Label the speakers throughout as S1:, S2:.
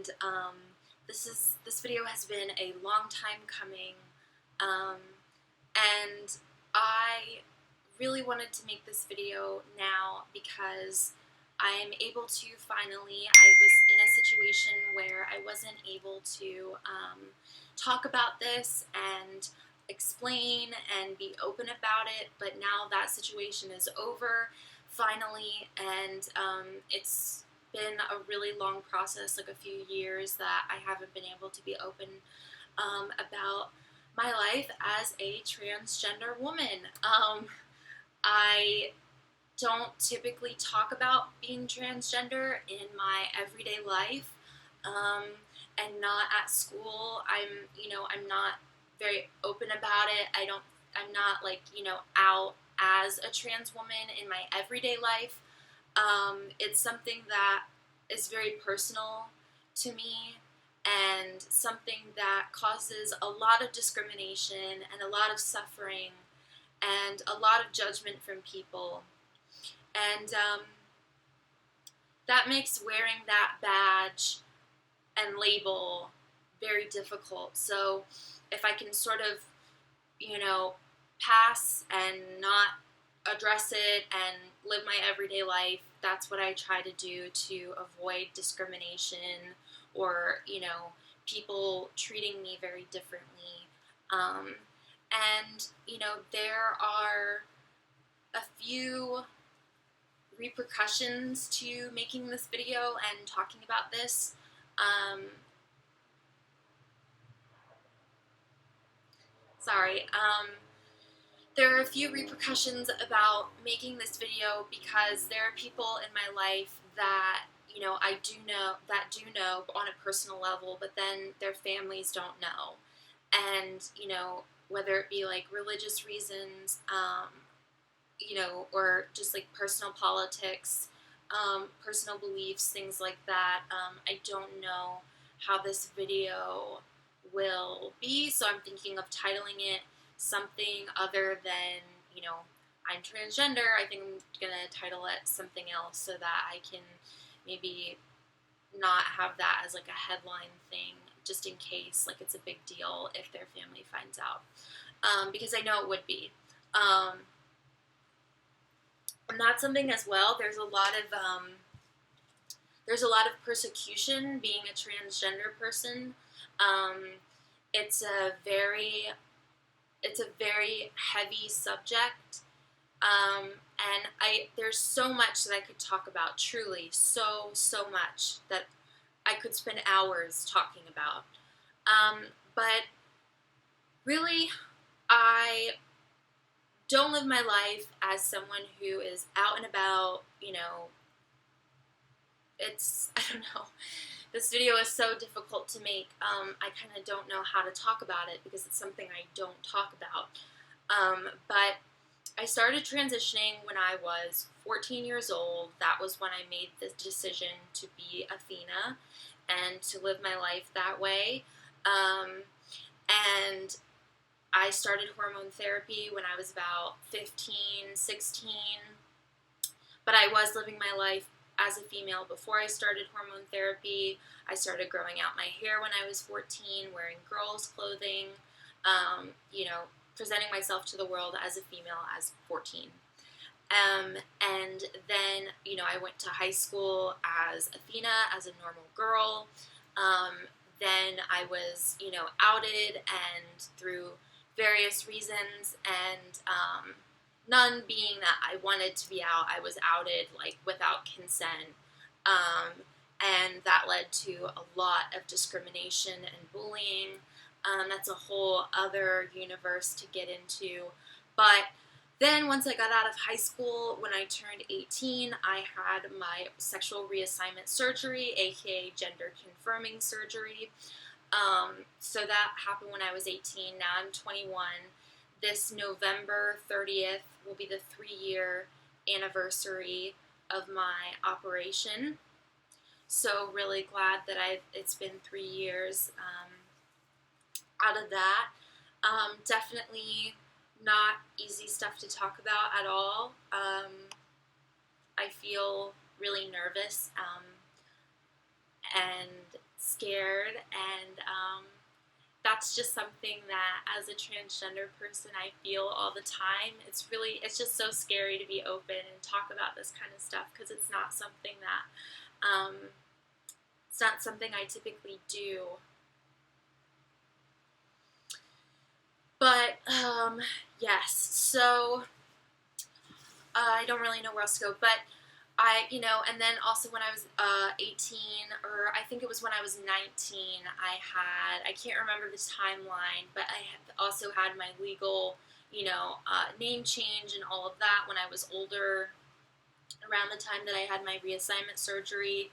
S1: and this video has been a long time coming, and I really wanted to make this video now because I am able to finally. I was in a situation where I wasn't able to talk about this and explain and be open about it, but now that situation is over finally, and it's been a really long process, like a few years, that I haven't been able to be open about my life as a transgender woman. I don't typically talk about being transgender in my everyday life, and not at school. I'm not very open about it. I'm not like, out as a trans woman in my everyday life. It's something that is very personal to me and something that causes a lot of discrimination and a lot of suffering and a lot of judgment from people. And that makes wearing that badge and label very difficult. So if I can sort of, pass and not address it and live my everyday life, that's what I try to do to avoid discrimination or, people treating me very differently. And, there are a few repercussions to making this video and talking about this. There are a few repercussions about making this video because there are people in my life that, I do know on a personal level, but then their families don't know. And, whether it be like religious reasons, or just like personal politics, personal beliefs, things like that. I don't know how this video will be, so I'm thinking of titling it something other than, I'm transgender. I think I'm gonna title it something else so that I can maybe not have that as like a headline thing, just in case like it's a big deal if their family finds out, because I know it would be. And that's something as well. There's a lot of persecution being a transgender person. It's a very heavy subject, and there's so much that I could talk about. Truly, so much that I could spend hours talking about. But really, I don't live my life as someone who is out and about, I don't know. This video is so difficult to make. I kind of don't know how to talk about it because it's something I don't talk about. But I started transitioning when I was 14 years old. That was when I made the decision to be Athena and to live my life that way. And I started hormone therapy when I was about 15, 16, but I was living my life as a female before I started hormone therapy. I started growing out my hair when I was 14, wearing girls' clothing, presenting myself to the world as a female as 14. And then, I went to high school as Athena, as a normal girl. Then I was, outed, and through various reasons, and none being that I wanted to be out, I was outed like without consent, and that led to a lot of discrimination and bullying. That's a whole other universe to get into. But then once I got out of high school, when I turned 18, I had my sexual reassignment surgery, aka gender confirming surgery. So that happened when I was 18. Now I'm 21. This November 30th will be the 3-year anniversary of my operation. So really glad that it's been 3 years out of that. Definitely not easy stuff to talk about at all. I feel really nervous, and scared, and that's just something that as a transgender person I feel all the time. It's just so scary to be open and talk about this kind of stuff because um, it's not something I typically do. But yes, so I don't really know where else to go, but and then also when I was 18, or I think it was when I was 19, I can't remember the timeline, but I also had my legal, name change and all of that when I was older, around the time that I had my reassignment surgery.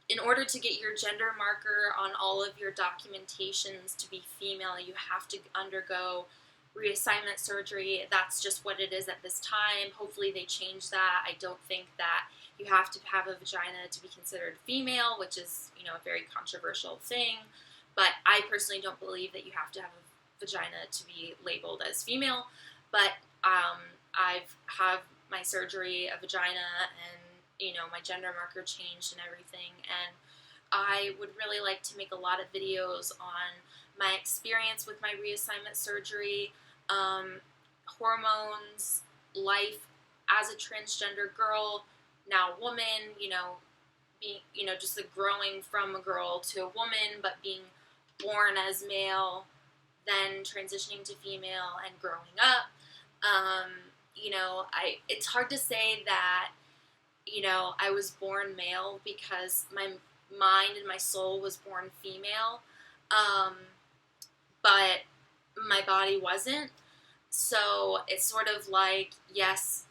S1: In order to get your gender marker on all of your documentations to be female, you have to undergo reassignment surgery. That's just what it is at this time. Hopefully they change that. I don't think that you have to have a vagina to be considered female, which is, a very controversial thing. But I personally don't believe that you have to have a vagina to be labeled as female. But I've had my surgery, a vagina, and my gender marker changed and everything. And I would really like to make a lot of videos on my experience with my reassignment surgery, hormones, life as a transgender girl, now woman, being, just the growing from a girl to a woman, but being born as male, then transitioning to female and growing up. It's hard to say that, I was born male because my mind and my soul was born female, but my body wasn't. So it's sort of like, yes,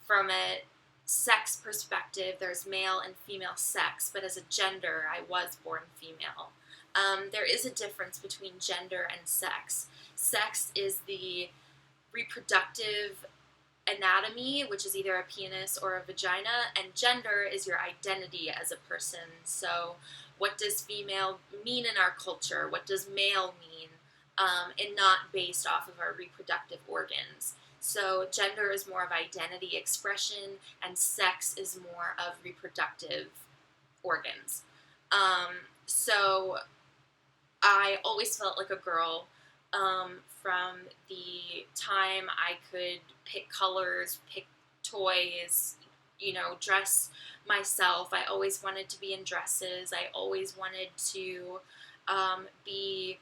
S1: from a sex perspective, there's male and female sex, but as a gender, I was born female. There is a difference between gender and sex. Sex is the reproductive anatomy, which is either a penis or a vagina, and gender is your identity as a person. So what does female mean in our culture? What does male mean? And not based off of our reproductive organs. So gender is more of identity expression, and sex is more of reproductive organs. So I always felt like a girl. From the time I could pick colors, pick toys, dress myself. I always wanted to be in dresses. I always wanted to be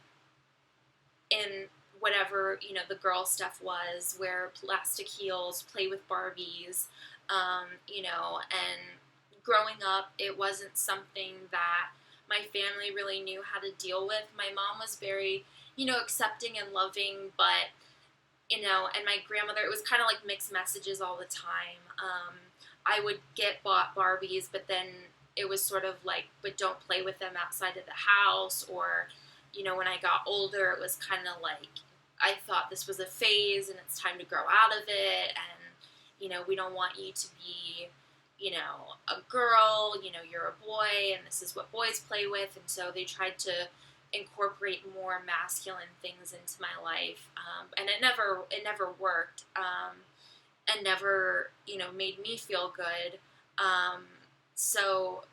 S1: in whatever, the girl stuff was, wear plastic heels, play with Barbies, and growing up, it wasn't something that my family really knew how to deal with. My mom was very, accepting and loving, but, and my grandmother, it was kind of like mixed messages all the time. I would get bought Barbies, but then it was sort of like, but don't play with them outside of the house, or, when I got older, it was kind of like, I thought this was a phase and it's time to grow out of it, and, we don't want you to be, a girl, you're a boy, and this is what boys play with, and so they tried to incorporate more masculine things into my life, and it never worked, and never, made me feel good, so,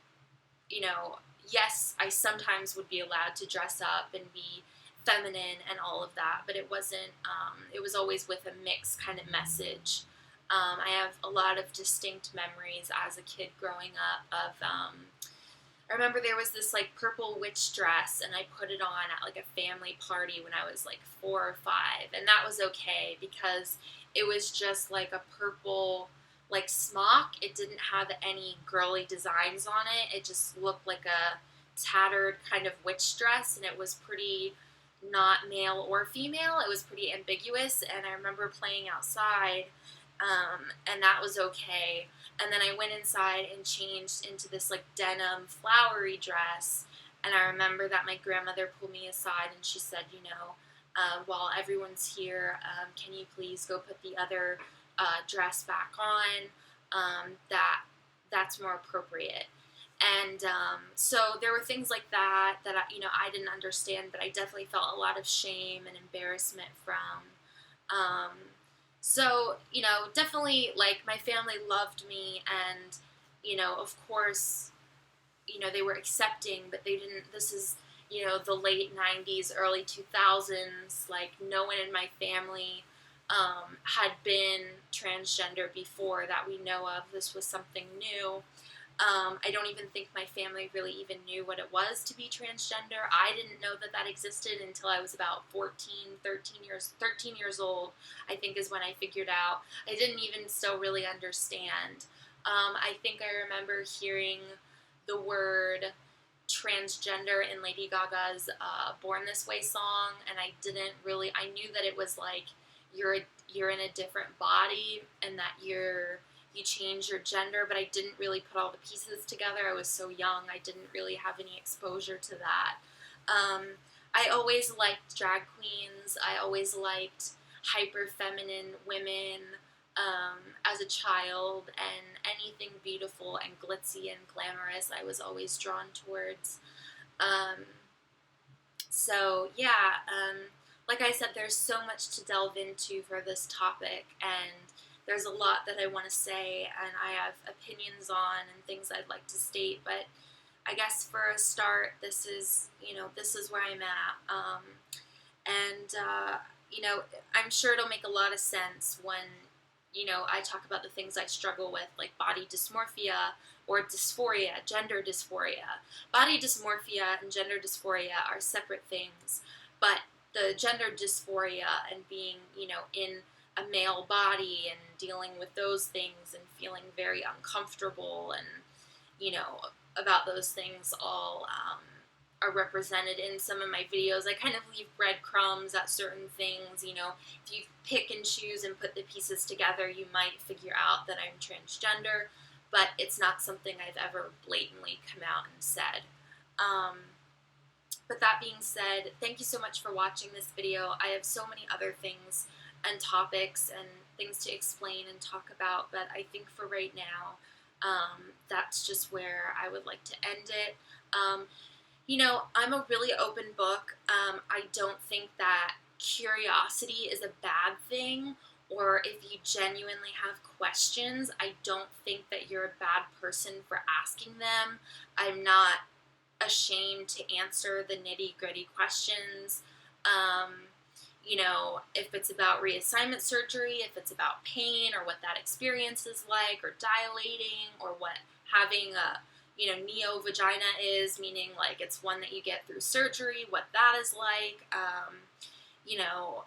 S1: yes, I sometimes would be allowed to dress up and be feminine and all of that, but it wasn't, it was always with a mixed kind of message. I have a lot of distinct memories as a kid growing up of, I remember there was this, like, purple witch dress, and I put it on at, like, a family party when I was, like, 4 or 5, and that was okay, because it was just, like, a purple, like, smock. It didn't have any girly designs on it. It just looked like a tattered kind of witch dress, and it was pretty not male or female. It was pretty ambiguous, and I remember playing outside, and that was okay. And then I went inside and changed into this, like, denim flowery dress, and I remember that my grandmother pulled me aside and she said, while everyone's here, can you please go put the other dress back on? That's more appropriate. And so there were things like that I didn't understand, but I definitely felt a lot of shame and embarrassment from. So, definitely, like, my family loved me, and, of course, you know, they were accepting, but they didn't, this is, you know, the late 90s, early 2000s, like, no one in my family had been transgender before that we know of. This was something new. I don't even think my family really even knew what it was to be transgender. I didn't know that that existed until I was about 13 years old, I think is when I figured out. I didn't even still really understand. I think I remember hearing the word transgender in Lady Gaga's Born This Way song, and I knew that it was like you're in a different body and that you change your gender, but I didn't really put all the pieces together. I was so young, I didn't really have any exposure to that. I always liked drag queens. I always liked hyper feminine women as a child, and anything beautiful and glitzy and glamorous I was always drawn towards. Um, so yeah, like I said, there's so much to delve into for this topic, and there's a lot that I want to say, and I have opinions on and things I'd like to state, but I guess for a start, this is where I'm at. You know, I'm sure it'll make a lot of sense when, you know, I talk about the things I struggle with, like body dysmorphia or dysphoria, gender dysphoria. Body dysmorphia and gender dysphoria are separate things, but the gender dysphoria and being, you know, in a male body and dealing with those things and feeling very uncomfortable and, you know, about those things all are represented in some of my videos. I kind of leave breadcrumbs at certain things. You know, if you pick and choose and put the pieces together, you might figure out that I'm transgender, but it's not something I've ever blatantly come out and said. But that being said, thank you so much for watching this video. I have so many other things and topics and things to explain and talk about, but I think for right now, that's just where I would like to end it. You know, I'm a really open book. I don't think that curiosity is a bad thing, or if you genuinely have questions, I don't think that you're a bad person for asking them. I'm not ashamed to answer the nitty-gritty questions. You know, if it's about reassignment surgery, if it's about pain or what that experience is like, or dilating, or what having a, you know, neo-vagina is, meaning like it's one that you get through surgery, what that is like, you know,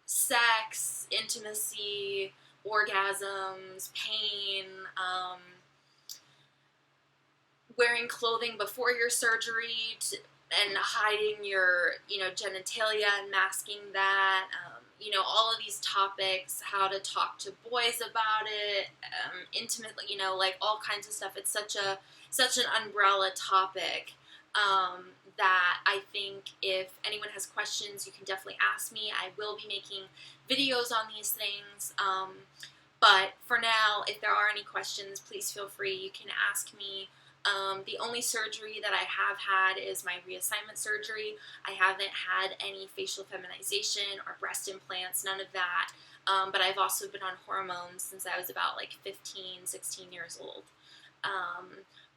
S1: sex, intimacy, orgasms, pain, wearing clothing before your surgery and hiding your, you know, genitalia and masking that, you know, all of these topics, how to talk to boys about it, intimately, you know, like all kinds of stuff. It's such an umbrella topic that I think if anyone has questions, you can definitely ask me. I will be making videos on these things. But for now, if there are any questions, please feel free. You can ask me. The only surgery that I have had is my reassignment surgery. I haven't had any facial feminization or breast implants, none of that. But I've also been on hormones since I was about like 15, 16 years old.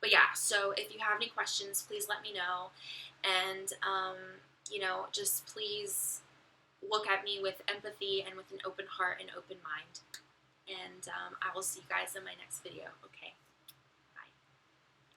S1: But yeah, so if you have any questions, please let me know. And, you know, just please look at me with empathy and with an open heart and open mind. And I will see you guys in my next video. Okay.